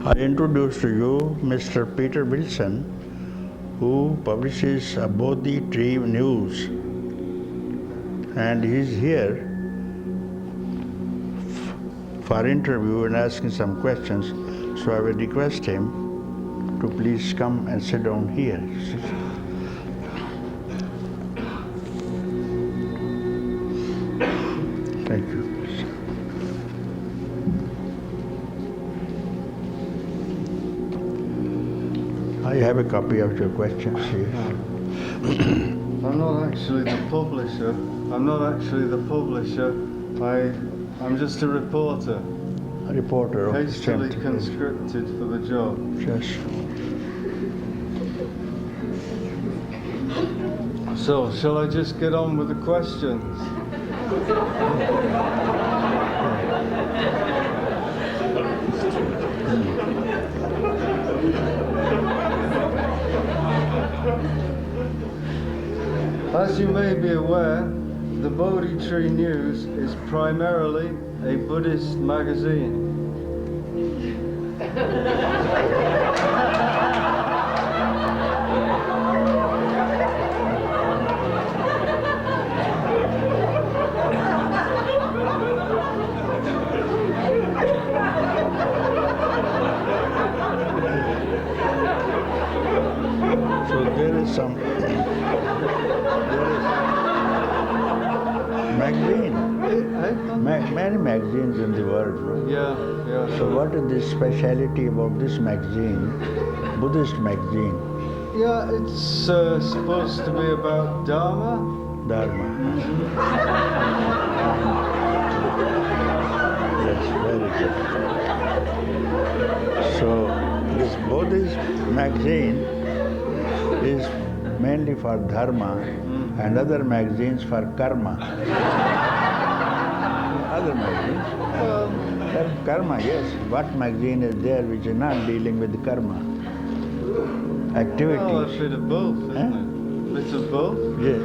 I introduce to you Mr. Peter Wilson, who publishes a Bodhi Tree News, and he's here for interview and asking some questions. So I will request him to please come and sit down here. Thank you. I have a copy of your questions here. I'm not actually the publisher. I'm just a reporter. A reporter of Hastily the conscripted for the job. Yes. So, shall I just get on with the questions? As you may be aware, the Bodhi Tree News is primarily a Buddhist magazine. So there is some magazine, many magazines in the world. No? Yeah. So what is the speciality about this magazine, Buddhist magazine? Yeah, it's supposed to be about Dharma. Dharma. Yes, very good. So this Buddhist magazine is mainly for Dharma and other magazines for Karma. Other magazines. Karma, yes. What magazine is there which is not dealing with Karma? Activities. Well, a bit of both, isn't it? A bit of both? Yes.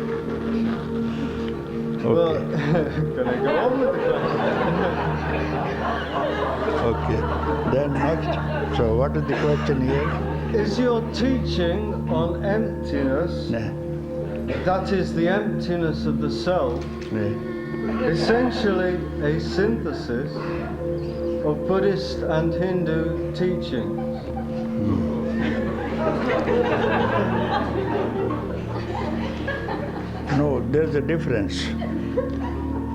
Okay. Well, can I go on with the question? Okay. Then next. So what is the question here? Is your teaching on emptiness, Yeah. that is the emptiness of the self, Yeah. essentially a synthesis of Buddhist and Hindu teachings? No, there's a difference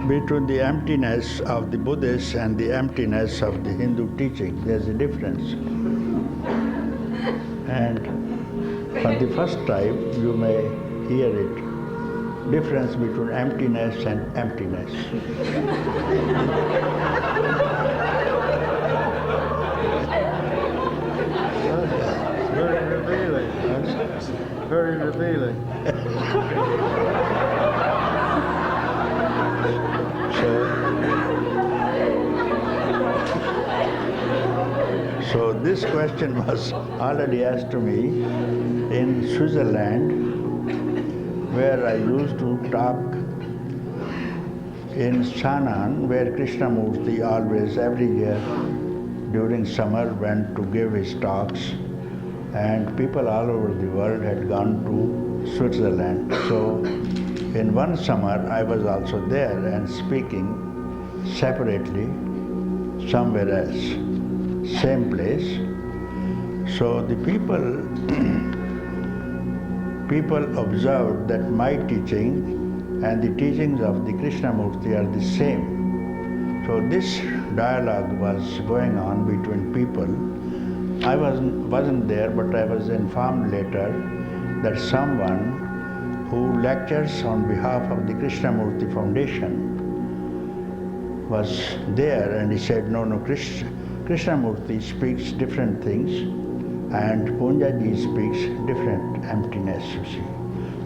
between the emptiness of the Buddhists and the emptiness of the Hindu teaching. There's a difference. And for the first time, you may hear it. Difference between emptiness and emptiness. Very revealing. Very revealing. So this question was already asked to me in Switzerland, where I used to talk in Shannon, where Krishnamurti always every year during summer went to give his talks, and people all over the world had gone to Switzerland. So in one summer I was also there and speaking separately somewhere else, same place. So the people observed that my teaching and the teachings of the Krishnamurti are the same. So this dialogue was going on between people. I wasn't there, but I was informed later that someone who lectures on behalf of the Krishnamurti Foundation was there, and he said, no, Krishnamurti speaks different things and Punjaji speaks different emptiness, you see.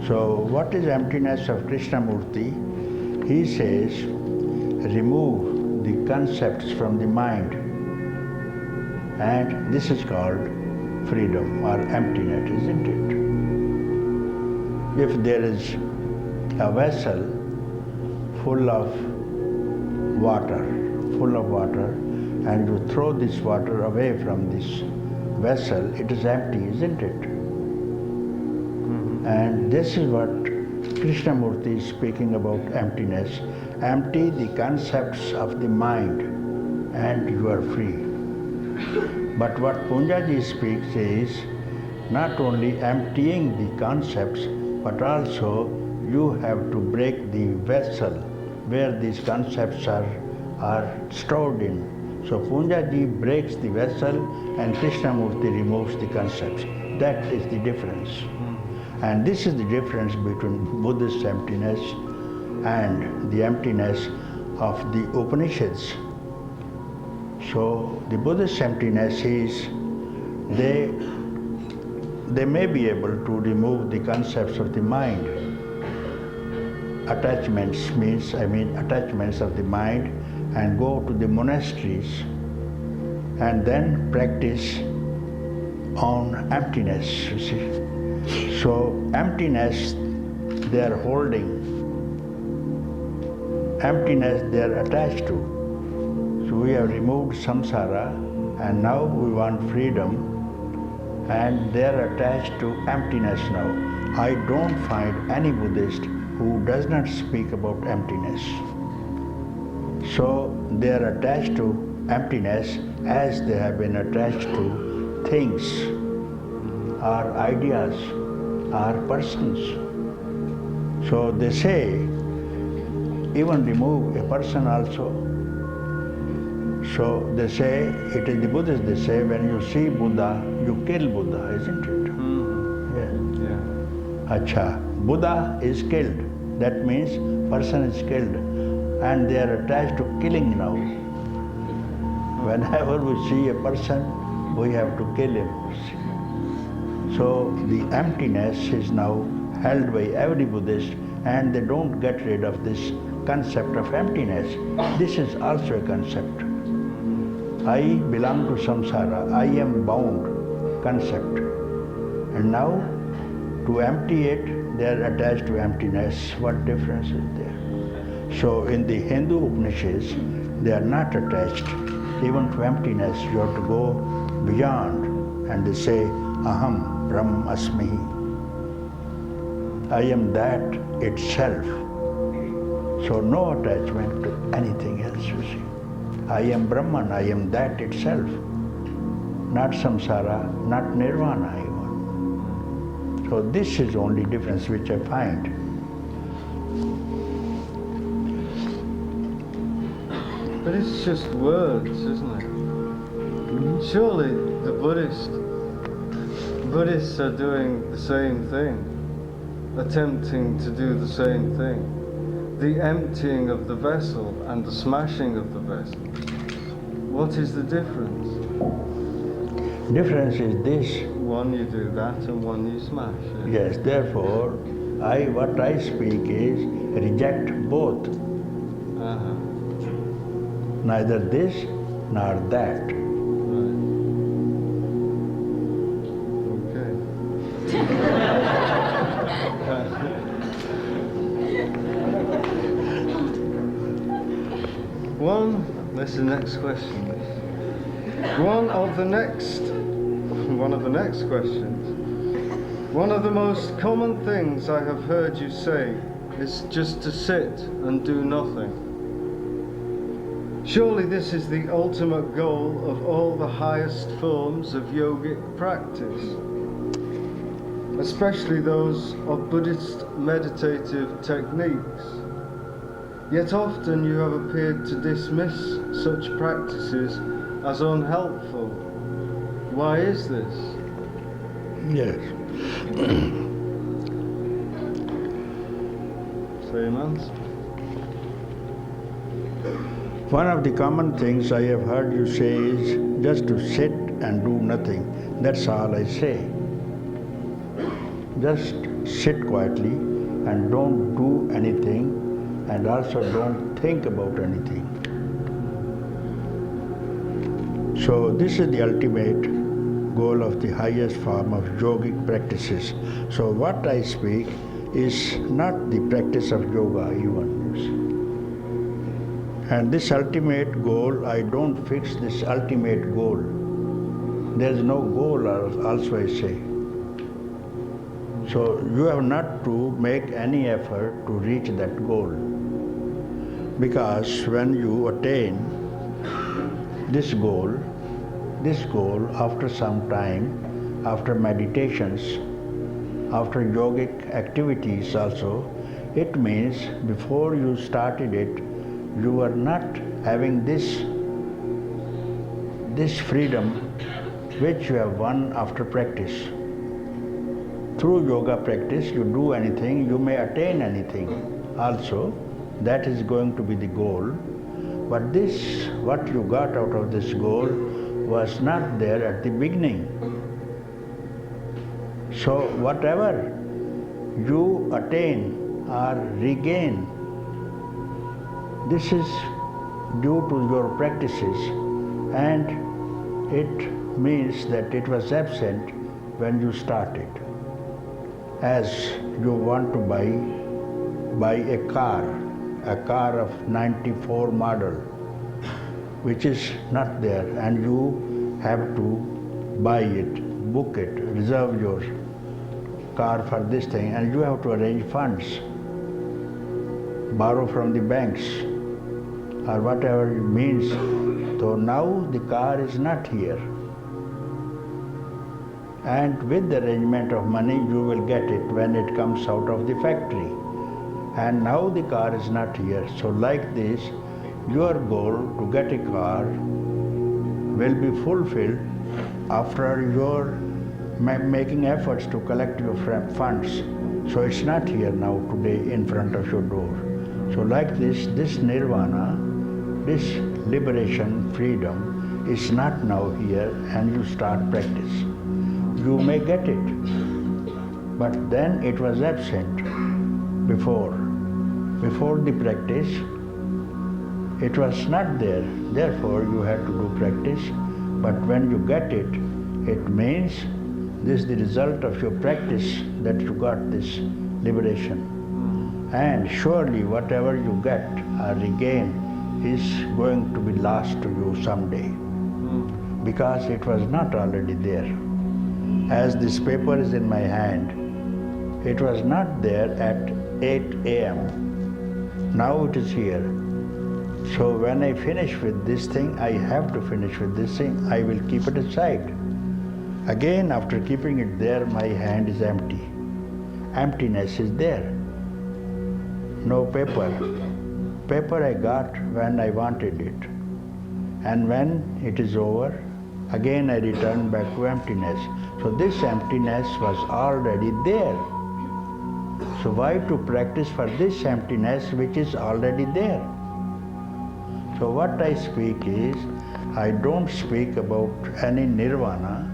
So what is emptiness of Krishnamurti? He says, remove the concepts from the mind, and this is called freedom or emptiness, isn't it? If there is a vessel full of water, and you throw this water away from this vessel, it is empty, isn't it? And this is what Krishnamurti is speaking about emptiness. Empty the concepts of the mind and you are free. But what Punjaji speaks is not only emptying the concepts, but also you have to break the vessel where these concepts are stored in. So Punjaji breaks the vessel and Krishnamurti removes the concepts. That is the difference. And this is the difference between Buddhist emptiness and the emptiness of the Upanishads. So the Buddhist emptiness is they may be able to remove the concepts of the mind. Attachments attachments of the mind, and go to the monasteries and then practice on emptiness, you see. So emptiness they are holding, emptiness they are attached to. So we have removed samsara and now we want freedom, and they are attached to emptiness now. I don't find any Buddhist who does not speak about emptiness. So they are attached to emptiness as they have been attached to things or ideas or persons. So they say, even remove a person also. So they say, it is the Buddhists, they say, when you see Buddha, you kill Buddha, isn't it? Yes. Yeah. Acha, Buddha is killed. That means person is killed. And they are attached to killing now. Whenever we see a person, we have to kill him. So the emptiness is now held by every Buddhist, and they don't get rid of this concept of emptiness. This is also a concept. I belong to samsara, I am bound concept. And now to empty it, they are attached to emptiness. What difference is there? So in the Hindu Upanishads, they are not attached even to emptiness. You have to go beyond, and they say, Aham Brahm Asmi. I am that itself. So no attachment to anything else, you see. I am Brahman, I am that itself. Not samsara, not nirvana even. So this is the only difference which I find. But it's just words, isn't it? Surely the Buddhists are doing the same thing, attempting to do the same thing. The emptying of the vessel and the smashing of the vessel. What is the difference? Difference is this. One you do that and one you smash. Yes, therefore, what I speak is reject both. Neither this nor that. Right. Okay. That's the next question. One of the next questions. One of the most common things I have heard you say is just to sit and do nothing. Surely this is the ultimate goal of all the highest forms of yogic practice, especially those of Buddhist meditative techniques. Yet often you have appeared to dismiss such practices as unhelpful. Why is this? Yes. Same answer. One of the common things I have heard you say is just to sit and do nothing. That's all I say. Just sit quietly and don't do anything, and also don't think about anything. So this is the ultimate goal of the highest form of yogic practices. So what I speak is not the practice of yoga even. And this ultimate goal, I don't fix this ultimate goal. There is no goal also, I say. So you have not to make any effort to reach that goal. Because when you attain this goal after some time, after meditations, after yogic activities also, it means before you started it, you were not having this freedom which you have won after practice. Through yoga practice, you do anything, you may attain anything also. That is going to be the goal. But this, what you got out of this goal, was not there at the beginning. So whatever you attain or regain, this is due to your practices, and it means that it was absent when you started. As you want to buy a car of 94 model, which is not there, and you have to buy it, book it, reserve your car for this thing, and you have to arrange funds, borrow from the banks, or whatever it means. So now the car is not here. And with the arrangement of money, you will get it when it comes out of the factory. And now the car is not here. So like this, your goal to get a car will be fulfilled after your making efforts to collect your funds. So it's not here now today in front of your door. So like this nirvana, this liberation, freedom is not now here, and you start practice. You may get it, but then it was absent before the practice. It was not there, therefore you had to do practice. But when you get it, it means this is the result of your practice that you got this liberation. And surely whatever you get or regain is going to be lost to you someday, because it was not already there. As this paper is in my hand, it was not there at 8 a.m. Now it is here. So when I finish with this thing, I have to finish with this thing. I will keep it aside. Again, after keeping it there, my hand is empty. Emptiness is there. No paper. Paper I got when I wanted it. And when it is over, again I return back to emptiness. So this emptiness was already there. So why to practice for this emptiness which is already there? So what I speak is, I don't speak about any nirvana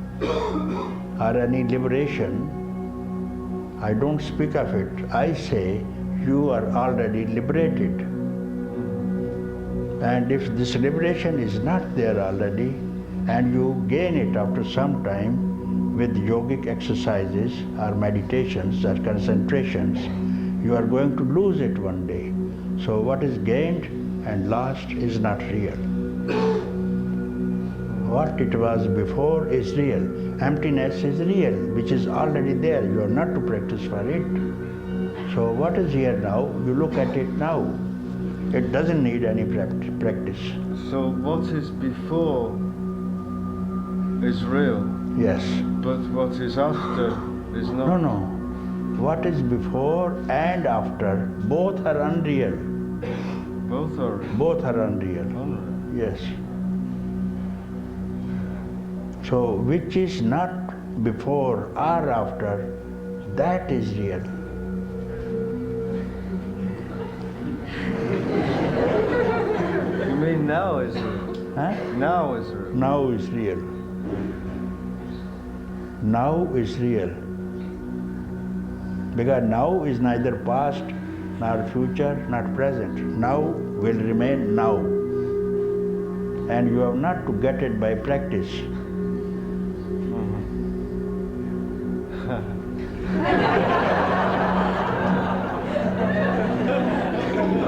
or any liberation. I don't speak of it. I say you are already liberated. And if this liberation is not there already, and you gain it after some time with yogic exercises or meditations or concentrations, you are going to lose it one day. So what is gained and lost is not real. What it was before is real. Emptiness is real, which is already there. You are not to practice for it. So what is here now? You look at it now. It doesn't need any practice. So what is before is real? Yes. But what is after is not? No. What is before and after, both are unreal. Both are real? Both are unreal. Unreal. Yes. So which is not before or after, that is real. You mean now is real? Huh? Now is real. Now is real. Now is real. Because now is neither past, nor future, nor present. Now will remain now. And you have not to get it by practice.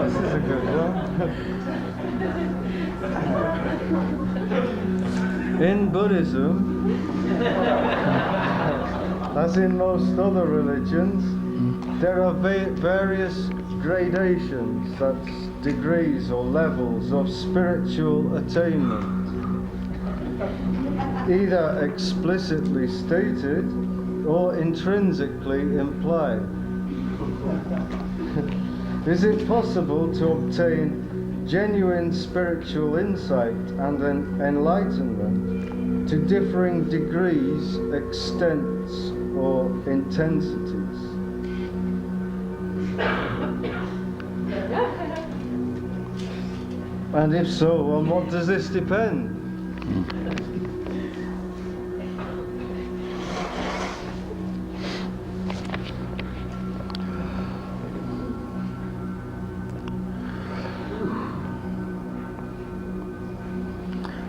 This is a In Buddhism, as in most other religions, there are various gradations, that's degrees or levels of spiritual attainment, either explicitly stated or intrinsically implied. Is it possible to obtain genuine spiritual insight and enlightenment to differing degrees, extents, or intensities? And if so, on what does this depend?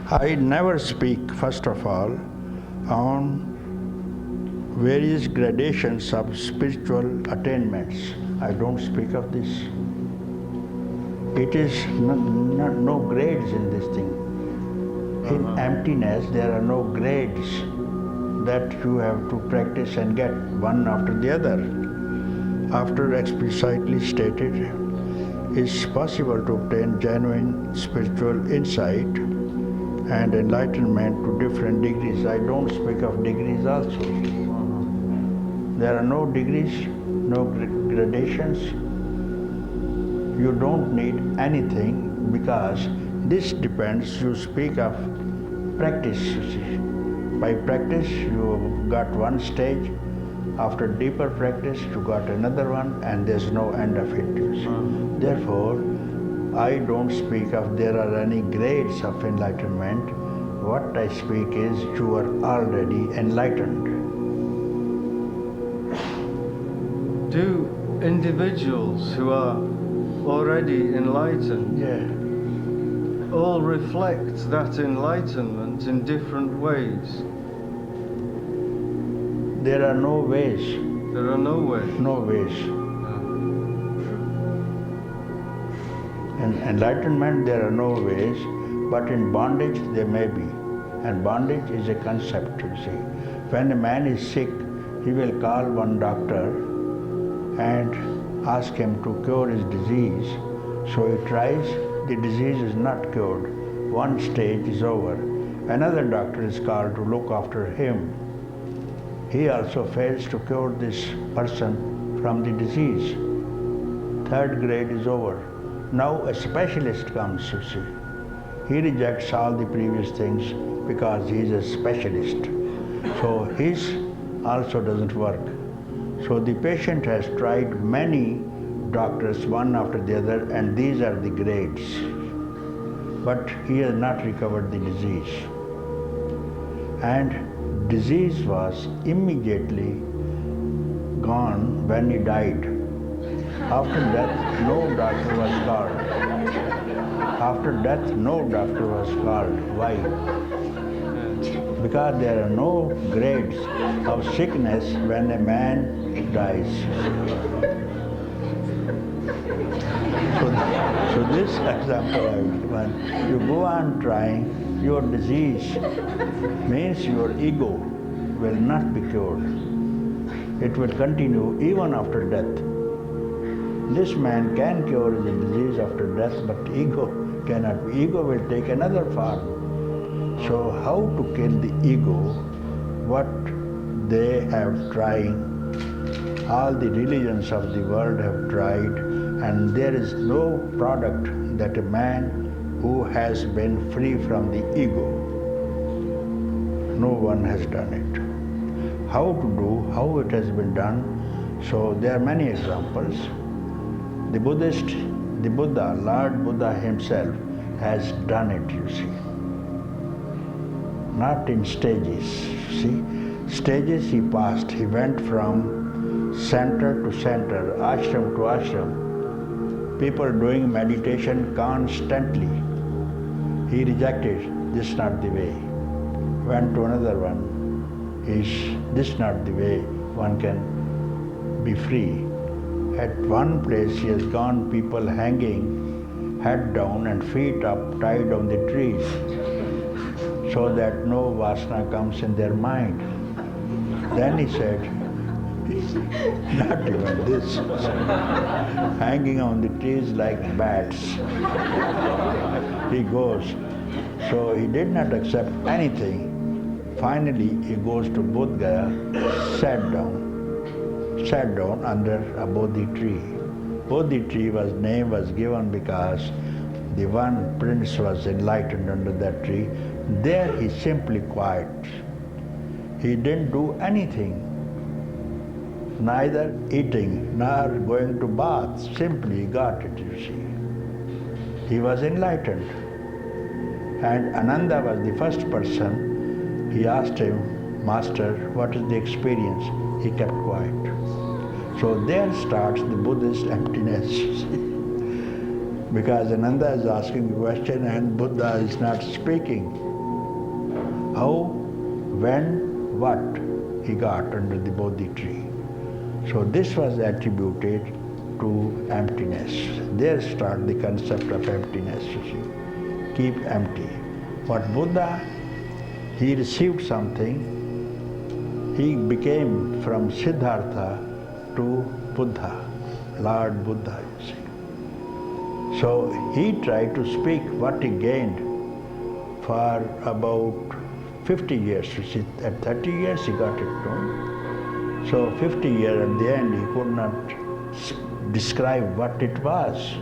I never speak, first of all, on various gradations of spiritual attainments. I don't speak of this. It is no grades in this thing. In emptiness, there are no grades that you have to practice and get one after the other. After explicitly stated, it's possible to obtain genuine spiritual insight and enlightenment to different degrees. I don't speak of degrees also. There are no degrees, no gradations. You don't need anything because this depends, you speak of practice, you see. By practice, you got one stage. After deeper practice, you got another one, and there's no end of it, you see. Therefore, I don't speak of there are any grades of enlightenment. What I speak is you are already enlightened. Do individuals who are already enlightened all reflect that enlightenment in different ways? There are no ways. There are no ways. No ways. In enlightenment, there are no ways, but in bondage, there may be. And bondage is a concept, you see. When a man is sick, he will call one doctor and ask him to cure his disease. So he tries, the disease is not cured. One stage is over. Another doctor is called to look after him. He also fails to cure this person from the disease. Third grade is over. Now a specialist comes, you see. He rejects all the previous things because he is a specialist. So his also doesn't work. So the patient has tried many doctors, one after the other, and these are the grades. But he has not recovered the disease. And disease was immediately gone when he died. After death, no doctor was called. After death, no doctor was called. Why? Because there are no grades of sickness when a man dies. So this example I will given, you go on trying, your disease means your ego will not be cured. It will continue even after death. This man can cure the disease after death, but ego cannot. Ego will take another form. So how to kill the ego? What they have tried, all the religions of the world have tried, and there is no product that a man who has been free from the ego. No one has done it. How to do, how it has been done? So there are many examples. The Buddha, Lord Buddha himself has done it, you see. Not in stages, see. Stages he passed. He went from center to center, ashram to ashram. People doing meditation constantly. He rejected, this is not the way. Went to another one. This is not the way one can be free. At one place he has gone people hanging head down and feet up, tied on the trees, so that no vasana comes in their mind. Then he said, not even this, hanging on the trees like bats. He goes. So he did not accept anything. Finally, he goes to Bodh Gaya, sat down under a Bodhi tree. Bodhi tree name was given because the one prince was enlightened under that tree. There he simply quiet. He didn't do anything, neither eating nor going to bath. Simply he got it, you see. He was enlightened. And Ananda was the first person. He asked him, Master, what is the experience? He kept quiet. So there starts the Buddhist emptiness, you see. Because Ananda is asking the question and Buddha is not speaking. How, when, what he got under the Bodhi tree. So this was attributed to emptiness. There starts the concept of emptiness, you see. Keep empty. But Buddha, he received something. He became from Siddhartha to Buddha, Lord Buddha, you see. So he tried to speak what he gained for about 50 years. You see, at 30 years he got it known. So 50 years at the end he could not describe what it was.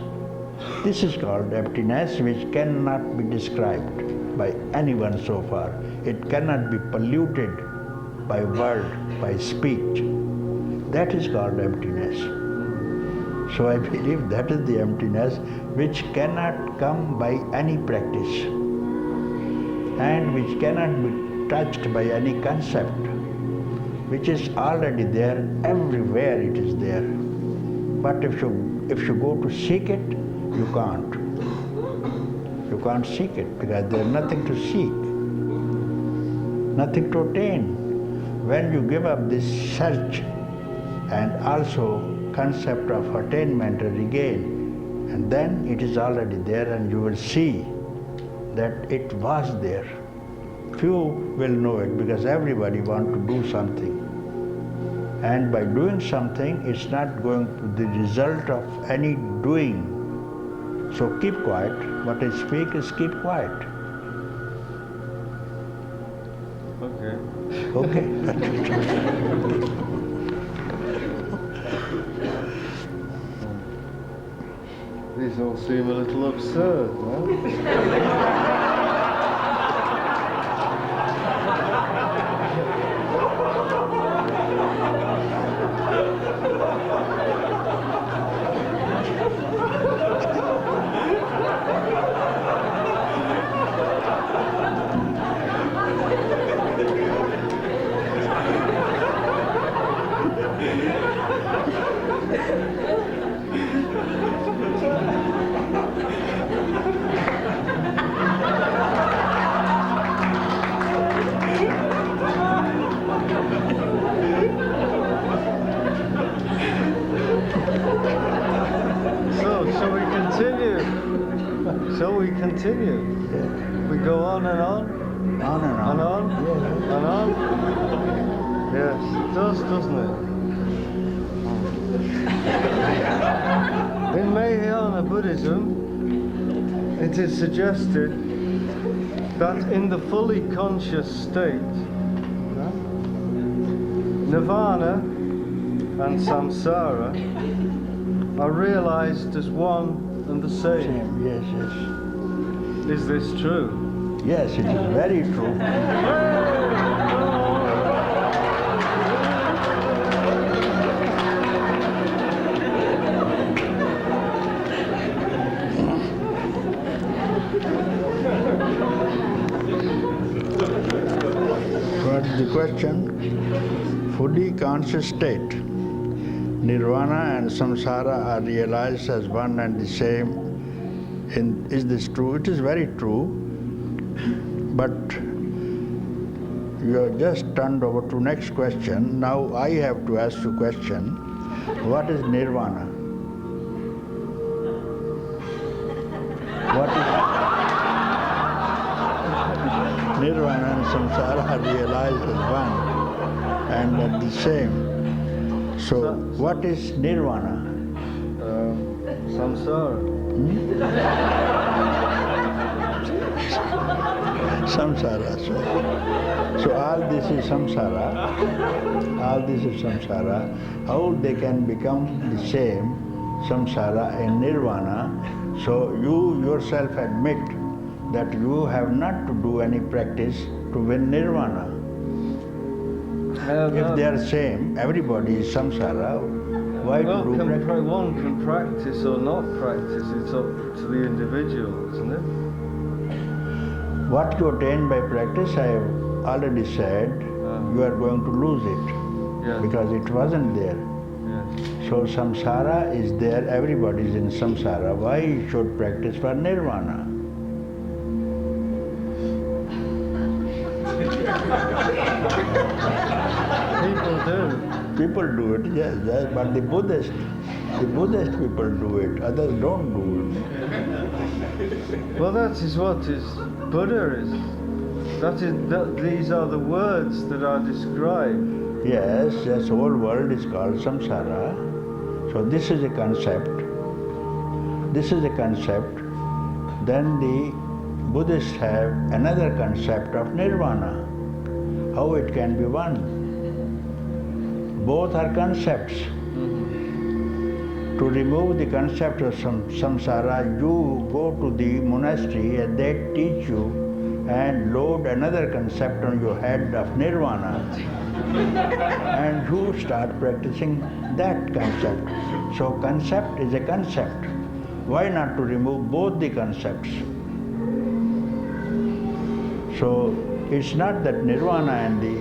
This is called emptiness, which cannot be described by anyone so far. It cannot be polluted by word, by speech. That is called emptiness. So I believe that is the emptiness which cannot come by any practice and which cannot be touched by any concept, which is already there, everywhere it is there. But if you go to seek it, you can't. You can't seek it because there is nothing to seek, nothing to attain. When you give up this search and also concept of attainment or regain, and then it is already there and you will see that it was there. Few will know it because everybody wants to do something. And by doing something, it's not going to the result of any doing. So keep quiet. What I speak is keep quiet. Okay. Okay. These all seem a little absurd, no? So, shall we continue? Shall we continue? Yeah. We go on and on? On and on. And on? Yeah. And on? Yes, it does, doesn't it? In Mahayana Buddhism, it is suggested that in the fully conscious state, nirvana and samsara are realized as one and the same. Yes, yes. Is this true? Yes, it is very true. What is the question? Fully conscious state. Nirvana and samsara are realized as one and the same. Is this true? It is very true. But you have just turned over to next question. Now I have to ask you a question. What is nirvana? nirvana and samsara are realized as one and at the same. So, what is nirvana? Samsara. Samsara. So all this is samsara. All this is samsara. How they can become the same, samsara and nirvana? So you yourself admit that you have not to do any practice to win nirvana. If they are same, everybody is samsara. Why to do practice? One can practice or not practice. It's up to the individual, isn't it? What you attain by practice, I have already said, you are going to lose it because it wasn't there. So samsara is there, everybody is in samsara. Why you should practice for nirvana? People do. People do it, yes, but the Buddhist people do it, others don't do it. Well, that is what is Buddha is. These are the words that are described. Yes, whole world is called samsara. So this is a concept. This is a concept. Then the Buddhists have another concept of nirvana. How it can be one. Both are concepts. To remove the concept of samsara, you go to the monastery and they teach you and load another concept on your head of nirvana and you start practicing that concept. So concept is a concept. Why not to remove both the concepts? So it's not that nirvana and the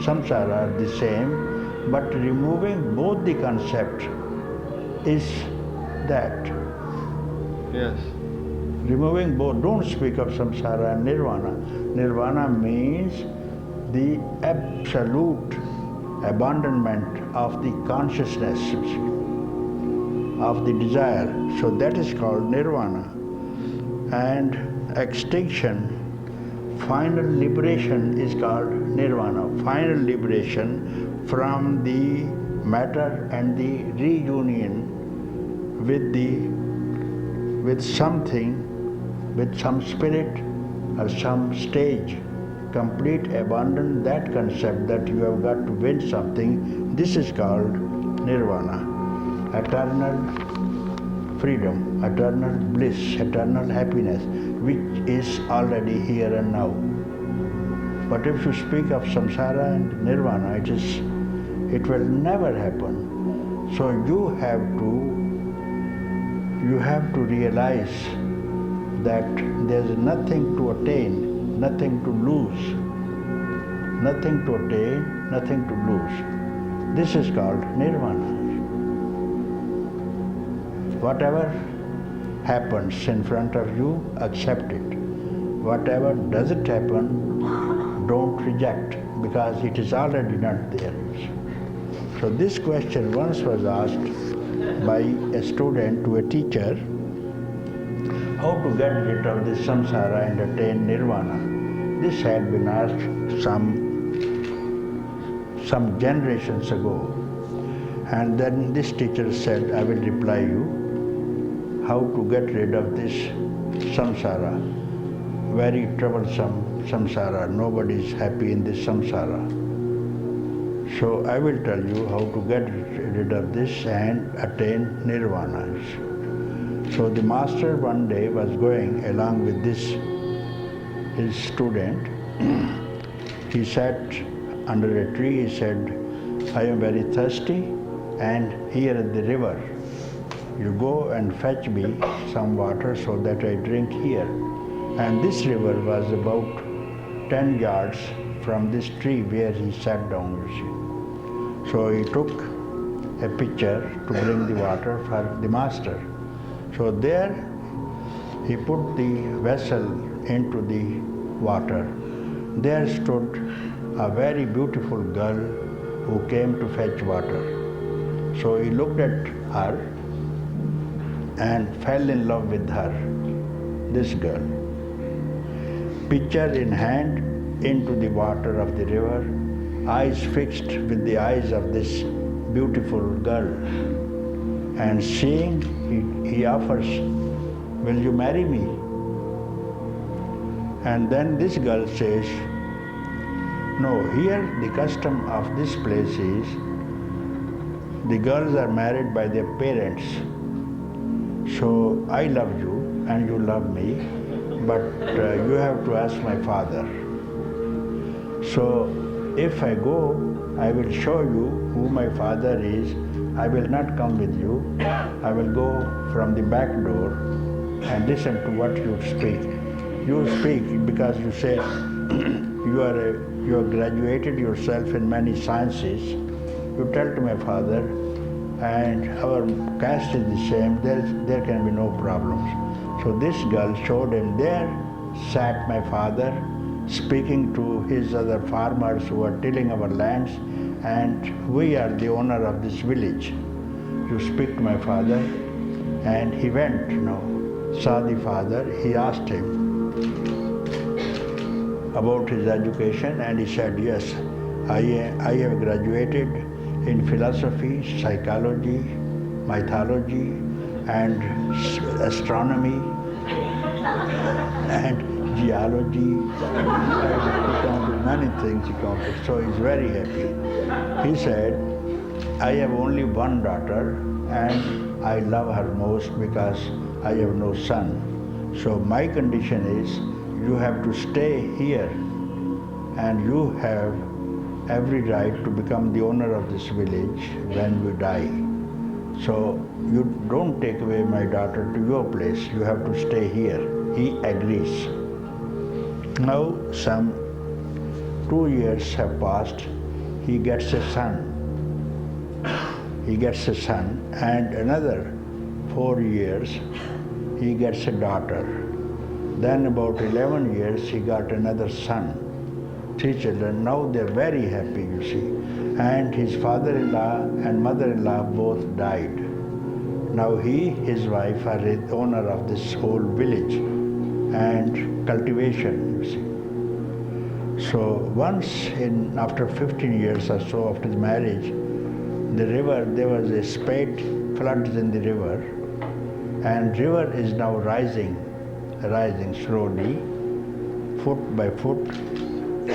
samsara are the same, but removing both the concepts is that. Yes. Removing both, don't speak of samsara and nirvana. Nirvana means the absolute abandonment of the consciousness, of the desire. So that is called nirvana. And extinction, final liberation is called nirvana. Final liberation from the matter and the reunion with something, with some spirit or some stage. Complete abandon that concept that you have got to win something. This is called nirvana. Eternal freedom, eternal bliss, eternal happiness, which is already here and now. But if you speak of samsara and nirvana, it will never happen. So you have to realize that there is nothing to attain, nothing to lose. Nothing to attain, nothing to lose. This is called nirvana. Whatever happens in front of you, accept it. Whatever doesn't happen, don't reject, because it is already not there. So this question once was asked by a student to a teacher, how to get rid of this samsara and attain nirvana. This had been asked some generations ago. And then this teacher said, I will reply you how to get rid of this samsara, very troublesome samsara. Nobody is happy in this samsara. So I will tell you how to get rid of this and attain nirvana. So the master one day was going along with his student. He sat under a tree. He said, I am very thirsty, and here at the river, you go and fetch me some water so that I drink here. And this river was about 10 yards from this tree where he sat down, you see. So he took a pitcher to bring the water for the master. So there he put the vessel into the water. There stood a very beautiful girl who came to fetch water. So he looked at her and fell in love with her, this girl. Pitcher in hand, into the water of the river, eyes fixed with the eyes of this beautiful girl. And seeing, he offers, "Will you marry me?" And then this girl says, "No, here the custom of this place is the girls are married by their parents. So I love you and you love me, but you have to ask my father. So if I go, I will show you who my father is. I will not come with you. I will go from the back door and listen to what you speak. You speak because you say you have graduated yourself in many sciences. You tell to my father, and our caste is the same, there can be no problems." So this girl showed him, there sat my father speaking to his other farmers who are tilling our lands, and we are the owner of this village. You speak to my father. And he went, saw the father. He asked him about his education, and he said, "Yes, I have graduated in philosophy, psychology, mythology, and astronomy, and geology." He counted many things, so he's very happy. He said, "I have only one daughter, and I love her most because I have no son. So my condition is, you have to stay here, and you have every right to become the owner of this village when we die. So you don't take away my daughter to your place, you have to stay here." He agrees. Now some 2 years have passed. He gets a son. And another 4 years he gets a daughter. Then about 11 years he got another son. 3 children. Now they're very happy, you see. And his father-in-law and mother-in-law both died. Now his wife are the owner of this whole village and cultivation, you see. So once after 15 years or so after the marriage, the river, there was a spate floods in the river, and river is now rising slowly, foot by foot.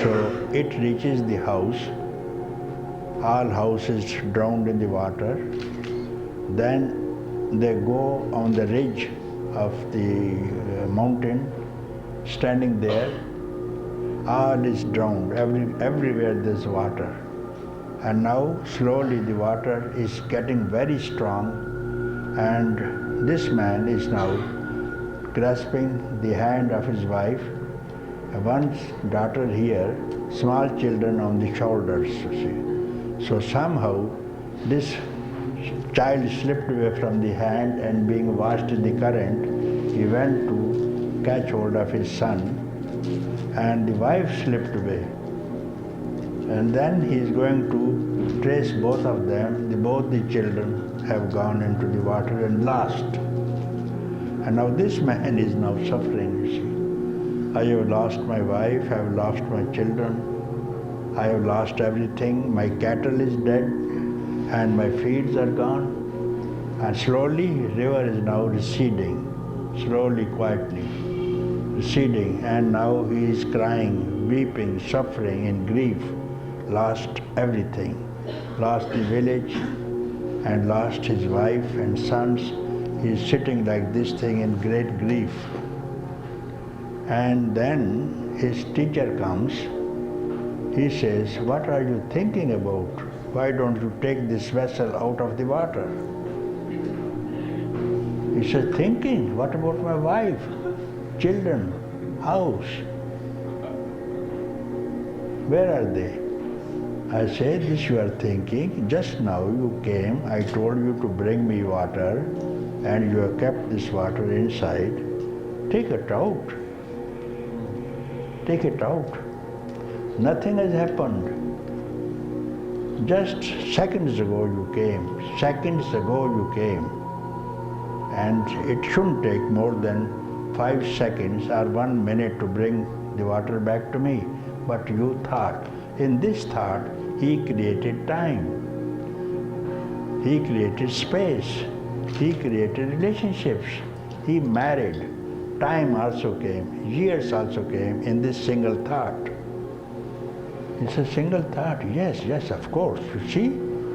So it reaches the house. All houses drowned in the water. Then they go on the ridge of the mountain, standing there. All is drowned. Everywhere there's water. And now slowly the water is getting very strong, and this man is now grasping the hand of his wife, one's daughter here, small children on the shoulders, you see. So somehow this child slipped away from the hand, and being washed in the current, he went to catch hold of his son, and the wife slipped away. And then he is going to trace both of them. Both the children have gone into the water and lost. And now this man is now suffering, you see. "I have lost my wife, I have lost my children, I have lost everything, my cattle is dead, and my fields are gone." And slowly river is now receding, slowly, quietly receding, and now he is crying, weeping, suffering in grief, lost everything, lost the village and lost his wife and sons. He is sitting like this thing in great grief. And then his teacher comes. He says, "What are you thinking about? Why don't you take this vessel out of the water?" He says, "Thinking? What about my wife, children, house? Where are they?" I say, "This you are thinking. Just now you came, I told you to bring me water, and you have kept this water inside. Take it out. Take it out. Nothing has happened. Just seconds ago you came. Seconds ago you came. And it shouldn't take more than 5 seconds or 1 minute to bring the water back to me. what you thought. In this thought, he created time. He created space. He created relationships. He married. Time also came. Years also came in this single thought. It's a single thought. Yes, yes, of course. You see,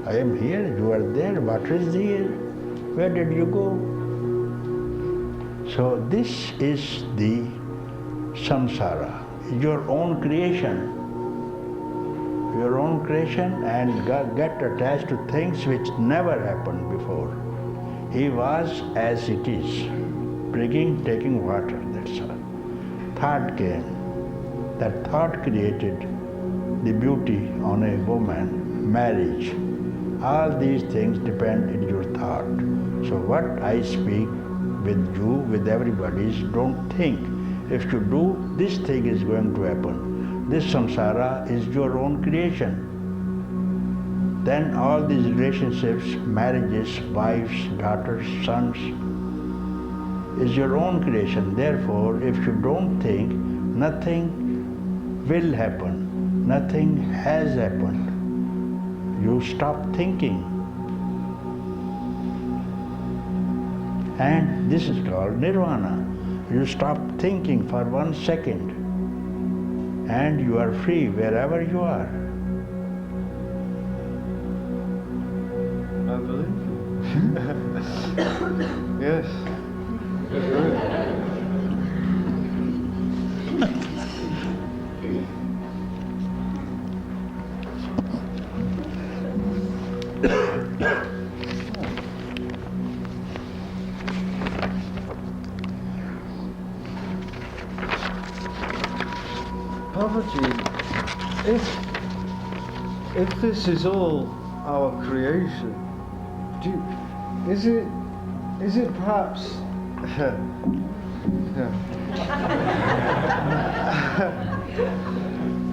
I am here, you are there, water is here. Where did you go? So this is the samsara, your own creation. Your own creation, and get attached to things which never happened before. He was as it is, bringing, taking water, that's all. Thought came. That thought created the beauty on a woman, marriage. All these things depend in your thought. So what I speak with you, with everybody is don't think. If you do, this thing is going to happen. This samsara is your own creation. Then all these relationships, marriages, wives, daughters, sons, is your own creation. Therefore, if you don't think, nothing will happen. Nothing has happened. You stop thinking. And this is called nirvana. You stop thinking for 1 second. And you are free wherever you are. I believe you. Yes. Papaji, if this is all our creation, is it perhaps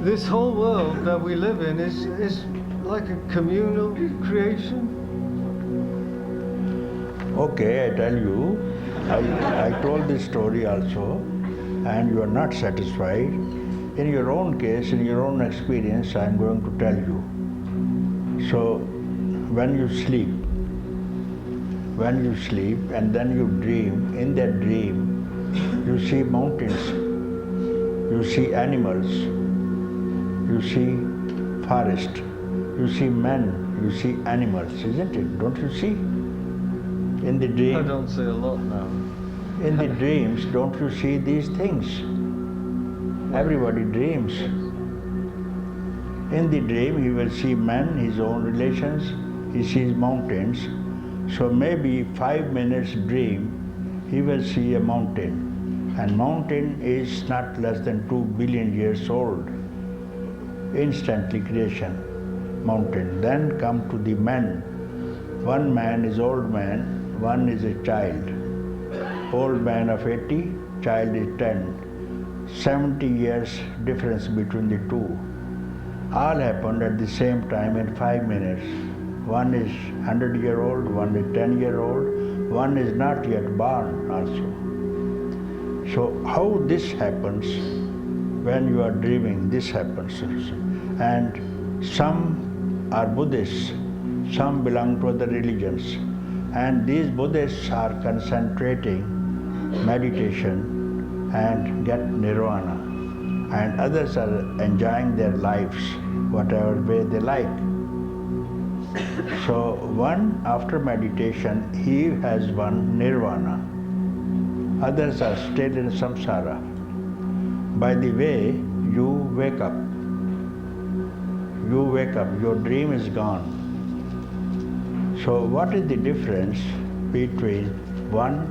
this whole world that we live in is like a communal creation? Okay, I tell you, I told this story also, and you are not satisfied. In your own case, in your own experience, I am going to tell you. So, when you sleep and then you dream, in that dream, you see mountains, you see animals, you see forest, you see men, you see animals, isn't it? Don't you see? In the dream. I don't see a lot now. In the dreams, don't you see these things? Everybody dreams. In the dream, he will see men, his own relations, he sees mountains. So maybe 5 minutes dream, he will see a mountain. And mountain is not less than 2 billion years old. Instantly creation, mountain. Then come to the men. One man is old man, one is a child. Old man of 80, child is 10. 70 years difference between the two. All happened at the same time in 5 minutes. One is 100-year-old, one is 10-year-old, one is not yet born also. So how this happens when you are dreaming, this happens. And some are Buddhists, some belong to other religions. And these Buddhists are concentrating meditation and get nirvana. And others are enjoying their lives, whatever way they like. So one, after meditation, he has won nirvana. Others are still in samsara. By the way, you wake up, your dream is gone. So what is the difference between one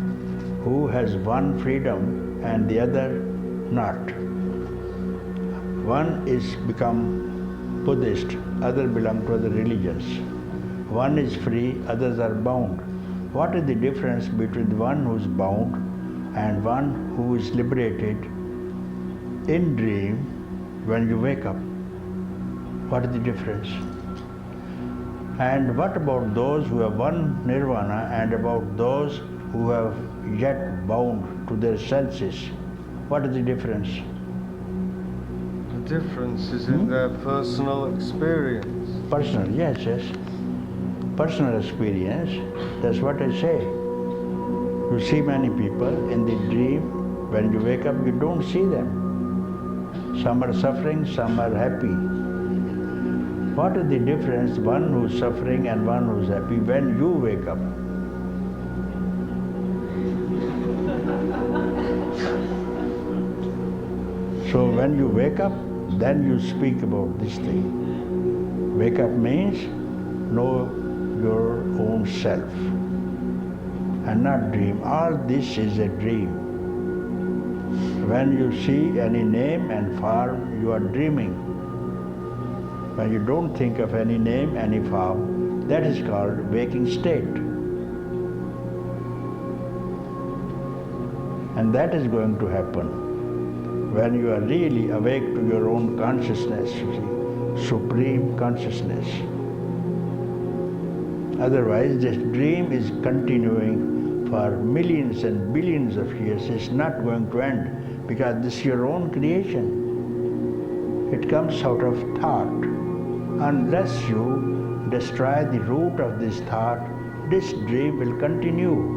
who has won freedom and the other not? One is become Buddhist, other belong to other religions. One is free, others are bound. What is the difference between the one who is bound and one who is liberated in dream when you wake up? What is the difference? And what about those who have won nirvana and about those who have yet bound to their senses? What is the difference? The differences in their personal experience. Personal, yes, yes. Personal experience, that's what I say. You see many people in the dream, when you wake up, you don't see them. Some are suffering, some are happy. What is the difference, one who's suffering and one who's happy, when you wake up? So when you wake up, then you speak about this thing. Wake up means know your own self and not dream. All this is a dream. When you see any name and form, you are dreaming. When you don't think of any name, any form, that is called waking state. And that is going to happen when you are really awake to your own consciousness, you see, supreme consciousness. Otherwise, this dream is continuing for millions and billions of years. It's not going to end because this is your own creation. It comes out of thought. Unless you destroy the root of this thought, this dream will continue.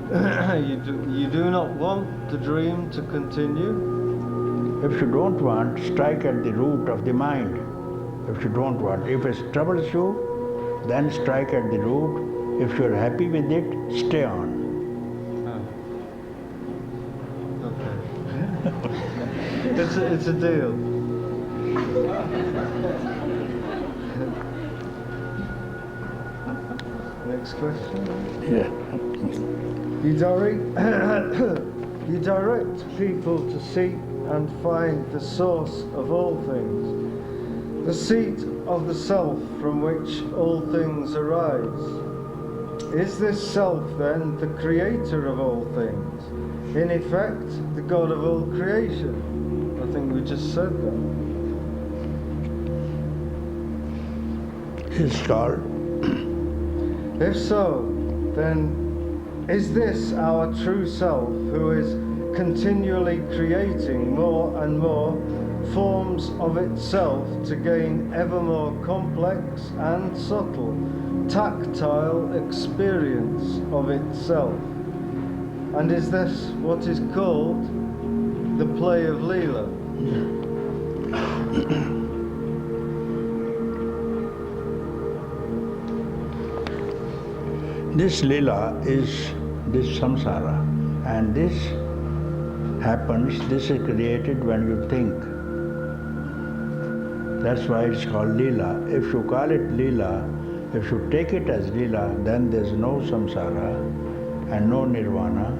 You do not want the dream to continue? If you don't want, strike at the root of the mind. If you don't want, if it troubles you, then strike at the root. If you're happy with it, stay on. Okay. It's a deal. Next question. Yeah. You direct people to seek and find the source of all things, the seat of the self from which all things arise. Is this self then the creator of all things? In effect, the God of all creation? I think we just said that. It's called. If so, then is this our true self who is continually creating more and more forms of itself to gain ever more complex and subtle, tactile experience of itself? And is this what is called the play of Leela? This lila is this samsara, and this happens, this is created when you think. That's why it's called lila. If you call it lila, if you take it as lila, then there's no samsara and no nirvana,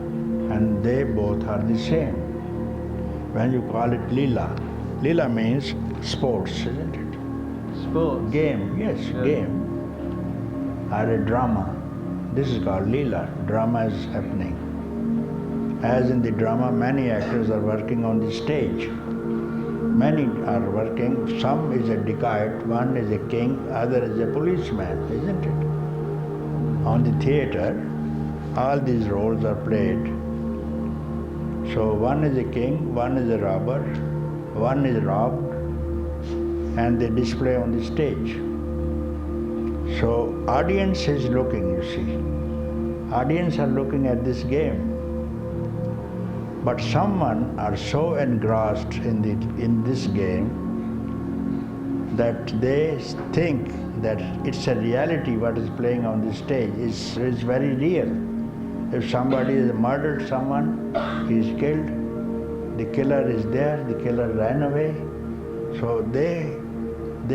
and they both are the same. When you call it lila, lila means sports, isn't it? Sports? Game, yes, yeah. Game. Or a drama. This is called Leela. Drama is happening. As in the drama, many actors are working on the stage. Many are working. Some is a dacoit, one is a king, other is a policeman, isn't it? On the theatre, all these roles are played. So one is a king, one is a robber, one is robbed, and they display on the stage. So audience is looking, you see. Audience are looking at this game. But someone are so engrossed in this game that they think that it's a reality what is playing on the stage. It's very real. If somebody has murdered someone, he is killed, the killer is there, the killer ran away. So they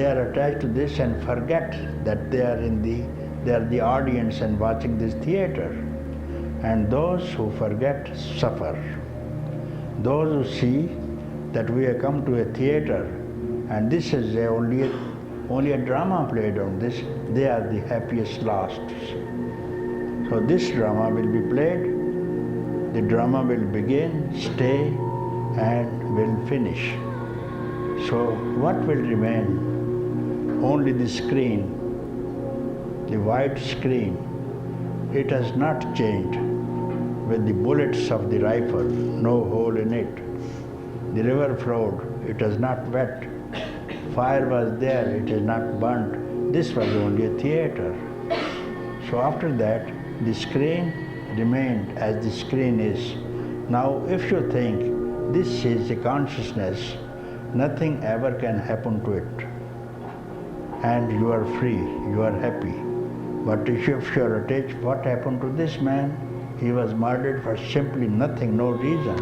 are attached to this and forget that they are the audience and watching this theater. And those who forget suffer. Those who see that we have come to a theater and this is only a drama played on this, they are the happiest last. So this drama will be played, the drama will begin, stay, and will finish. So what will remain? Only the screen, the white screen. It has not changed with the bullets of the rifle, no hole in it. The river flowed, it was not wet. Fire was there, it is not burnt. This was only a theater. So after that, the screen remained as the screen is. Now if you think this is a consciousness, nothing ever can happen to it. And you are free, you are happy. But if you are attached, what happened to this man? He was murdered for simply nothing, no reason.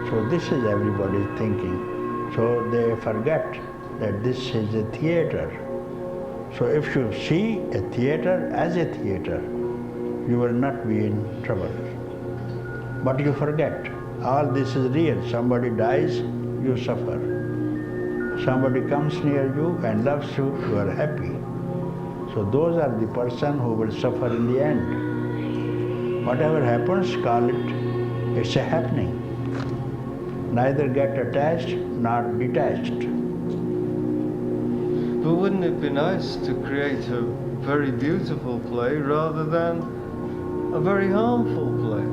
So this is everybody's thinking. So they forget that this is a theater. So if you see a theater as a theater, you will not be in trouble. But you forget, all this is real. Somebody dies, you suffer. Somebody comes near you and loves you, you are happy. So those are the person who will suffer in the end. Whatever happens, call it, it's a happening. Neither get attached nor detached. But wouldn't it be nice to create a very beautiful play rather than a very harmful play?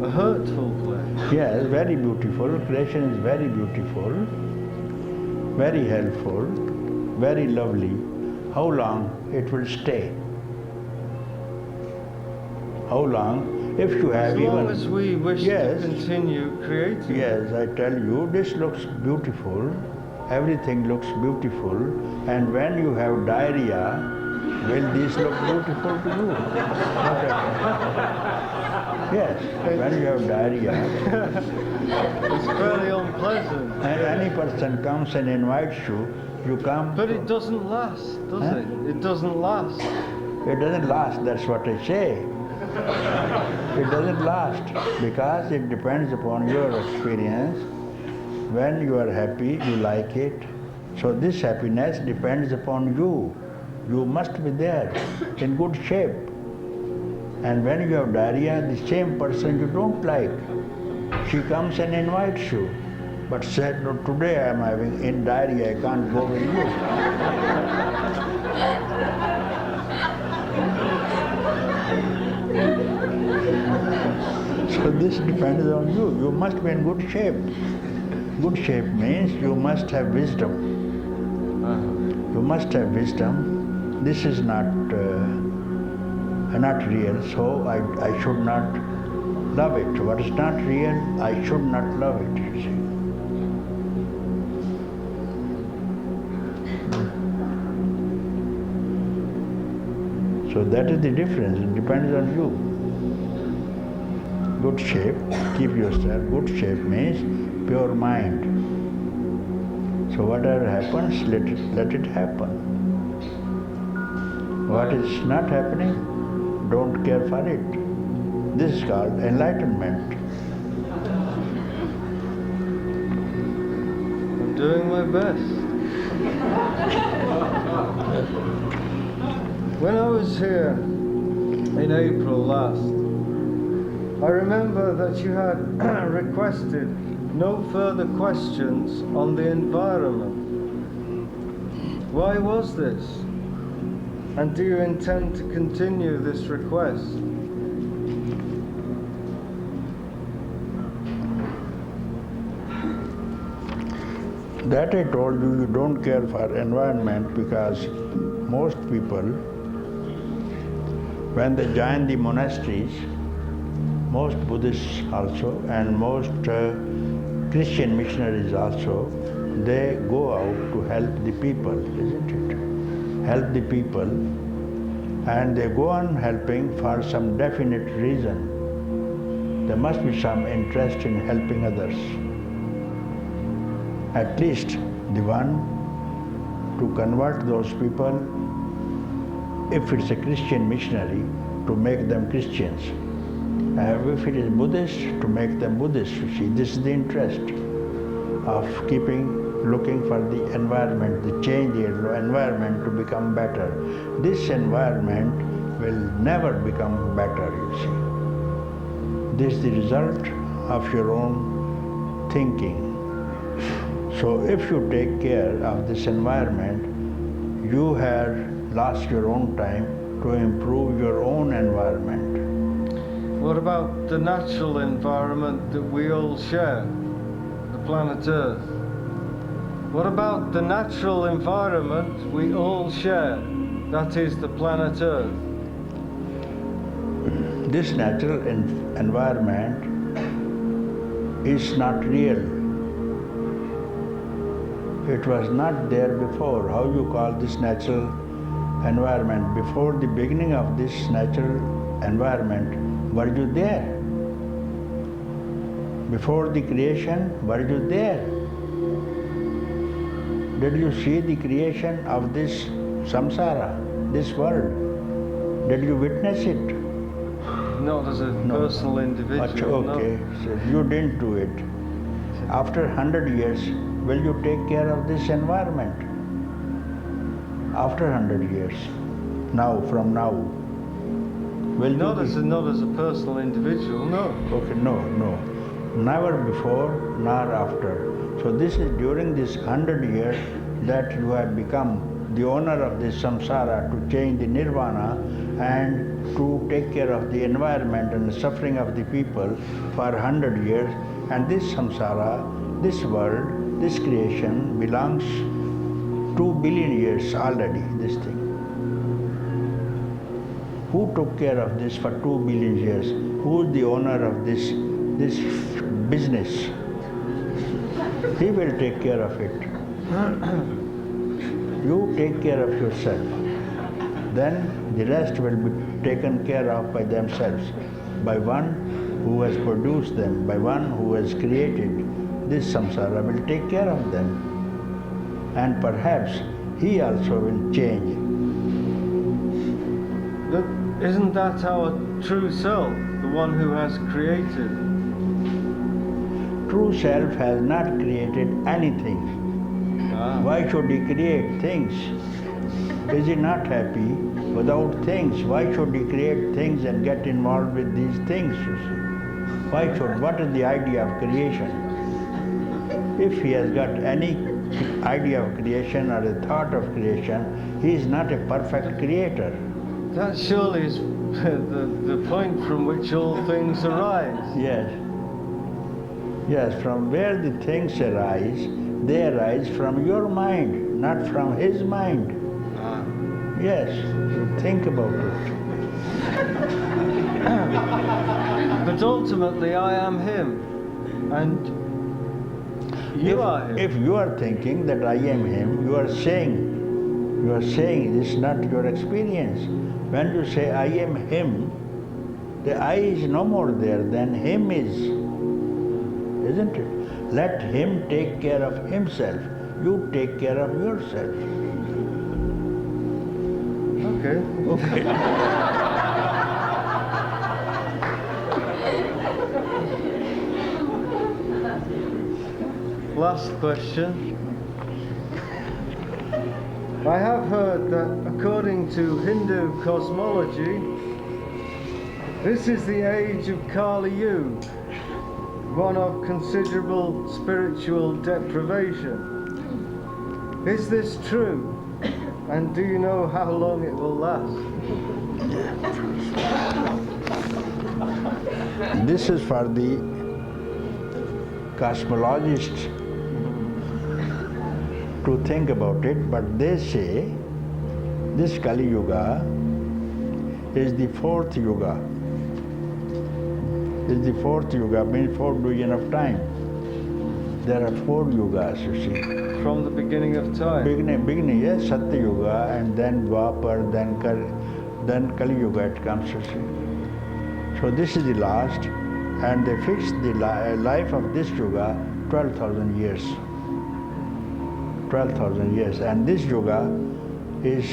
A hurtful play? Yes, very beautiful. Creation is very beautiful, very helpful, very lovely. How long it will stay? How long? If you have as long as we wish to continue creating. Yes, I tell you, this looks beautiful. Everything looks beautiful. And when you have diarrhea, will this look beautiful to you? Yes, when you have diarrhea. It's very unpleasant. And any person comes and invites you, you come. But it doesn't last, does it? It doesn't last. It doesn't last, that's what I say. It doesn't last because it depends upon your experience. When you are happy, you like it. So this happiness depends upon you. You must be there in good shape. And when you have diarrhea, the same person you don't like, she comes and invites you. But said, no, today I am having diarrhea, I can't go with you. So this depends on you. You must be in good shape. Good shape means you must have wisdom. You must have wisdom. This is not real, so I should not love it. What is not real, I should not love it, you see. So that is the difference. It depends on you. Good shape, keep yourself. Good shape means pure mind. So whatever happens, let it happen. What is not happening, don't care for it. This is called enlightenment. I'm doing my best. When I was here in April last, I remember that you had requested no further questions on the environment. Why was this? And do you intend to continue this request? That I told you, you don't care for environment because most people, when they join the monasteries, most Buddhists also and most Christian missionaries also, they go out to help the people, isn't it? Help the people, and they go on helping for some definite reason. There must be some interest in helping others. At least the one to convert those people, if it's a Christian missionary, to make them Christians. If it is Buddhist, to make them Buddhists. You see, this is the interest of looking for the environment, the change in the environment to become better. This environment will never become better, you see. This is the result of your own thinking. So if you take care of this environment, you have lost your own time to improve your own environment. What about the natural environment that we all share? planet Earth. What about the natural environment we all share? That is the planet Earth. This natural environment is not real. It was not there before. How you call this natural environment? Before the beginning of this natural environment, were you there? Before the creation, were you there? Did you see the creation of this samsara, this world? Did you witness it? Not as a personal individual. Okay, no. so you didn't do it. After 100 years, will you take care of this environment? After 100 years, now, from now, will not as a personal individual, no. Okay, no. Never before nor after. So this is during this 100 years that you have become the owner of this samsara to change the nirvana and to take care of the environment and the suffering of the people for 100 years. And this samsara, this world, this creation belongs 2 billion years already, this thing. Who took care of this for 2 billion years? Who is the owner of this business? He will take care of it. You take care of yourself. Then the rest will be taken care of by themselves, by one who has produced them, by one who has created this samsara will take care of them. And perhaps he also will change. But isn't that our true self, the one who has created? True self has not created anything. Why should he create things? Is he not happy without things? Why should he create things and get involved with these things, you see? What is the idea of creation? If he has got any idea of creation or a thought of creation, he is not a perfect creator. That surely is the point from which all things arise. Yes, from where the things arise, they arise from your mind, not from his mind. Yes, you think about it. But ultimately I am him, and you are him. If you are thinking that I am him, you are saying this is not your experience. When you say I am him, the I is no more there than him is, isn't it? Let him take care of himself. You take care of yourself. Okay. Last question. I have heard that according to Hindu cosmology, this is the age of Kali Yuga, one of considerable spiritual deprivation. Is this true? And do you know how long it will last? This is for the cosmologists to think about it, but they say this Kali Yuga is the fourth yuga. Is the fourth yuga, means 4 billion of time. There are 4 yugas, you see. From the beginning of time? Beginning, yes, Satya Yuga, and then Dwapar, then Kali Yuga it comes, you see. So this is the last, and they fixed the life of this yuga 12,000 years. 12,000 years, and this yuga is,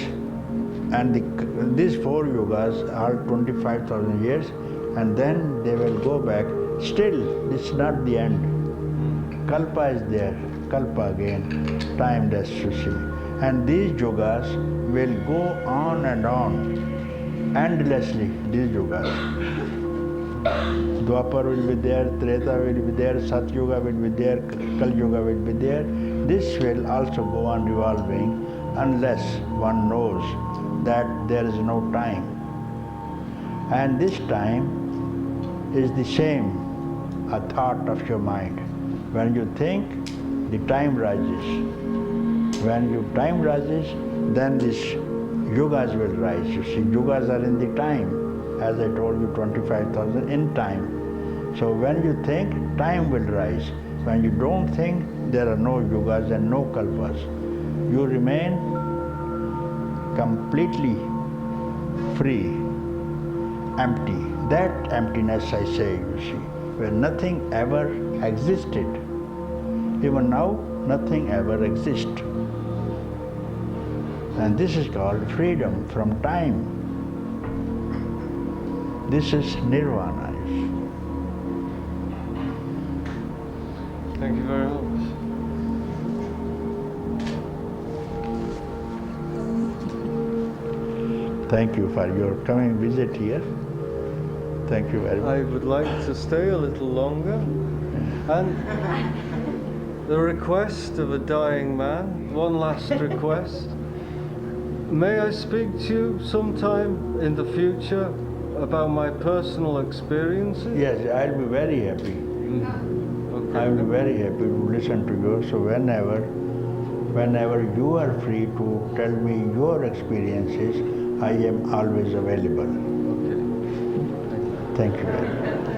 and these 4 yugas are 25,000 years, and then they will go back. Still, this is not the end. Kalpa is there, Kalpa again, timeless, you see. And these yugas will go on and on, endlessly, these yugas. Dwapar will be there, Treta will be there, Satyuga will be there, Kali Yuga will be there. This will also go on revolving unless one knows that there is no time. And this time is the same, a thought of your mind. When you think, the time rises. When your time rises, then these yugas will rise. You see, yugas are in the time. As I told you, 25,000 in time. So when you think, time will rise. When you don't think, there are no yugas and no kalpas. You remain completely free, empty. That emptiness I say, you see, where nothing ever existed. Even now, nothing ever exists. And this is called freedom from time. This is nirvana. Thank you very much. Thank you for your coming visit here. Thank you very much. I would like to stay a little longer. And the request of a dying man, one last request. May I speak to you sometime in the future about my personal experiences? Yes, I'll be very happy. Okay. I'll be very happy to listen to you. So whenever you are free to tell me your experiences, I am always available. Okay. Thank you very much.